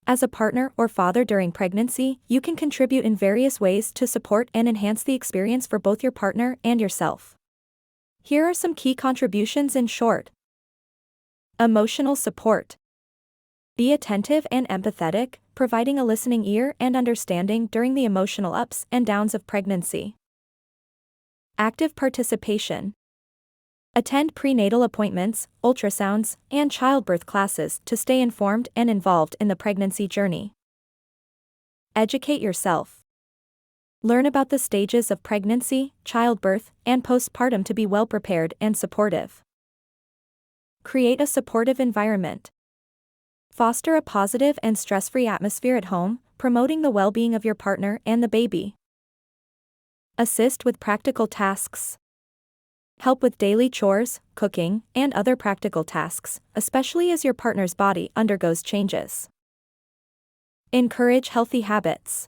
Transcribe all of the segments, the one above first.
As a partner or father during pregnancy, you can contribute in various ways to support and enhance the experience for both your partner and yourself. Here are some key contributions in short. Emotional support. Be attentive and empathetic, providing a listening ear and understanding during the emotional ups and downs of pregnancy. Active participation. Attend prenatal appointments, ultrasounds, and childbirth classes to stay informed and involved in the pregnancy journey. Educate yourself. Learn about the stages of pregnancy, childbirth, and postpartum to be well prepared and supportive. Create a supportive environment. Foster a positive and stress-free atmosphere at home, promoting the well-being of your partner and the baby. Assist with practical tasks. Help with daily chores, cooking, and other practical tasks, especially as your partner's body undergoes changes. Encourage healthy habits.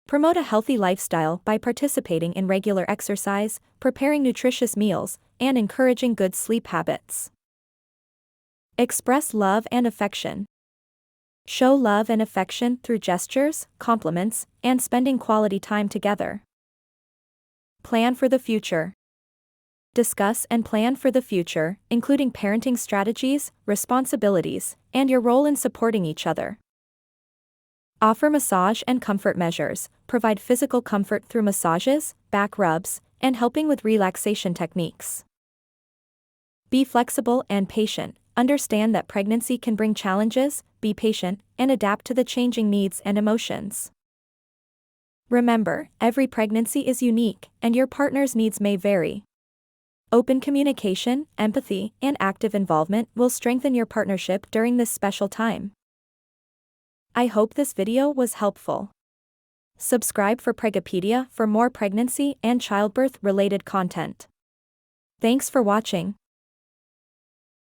Promote a healthy lifestyle by participating in regular exercise, preparing nutritious meals, and encouraging good sleep habits. Express love and affection. Show love and affection through gestures, compliments, and spending quality time together. Plan for the future. Discuss and plan for the future, including parenting strategies, responsibilities, and your role in supporting each other. Offer massage and comfort measures, provide physical comfort through massages, back rubs, and helping with relaxation techniques. Be flexible and patient, understand that pregnancy can bring challenges, be patient, and adapt to the changing needs and emotions. Remember, every pregnancy is unique, and your partner's needs may vary. Open communication, empathy, and active involvement will strengthen your partnership during this special time. I hope this video was helpful. Subscribe for Pregapedia for more pregnancy and childbirth-related content. Thanks for watching.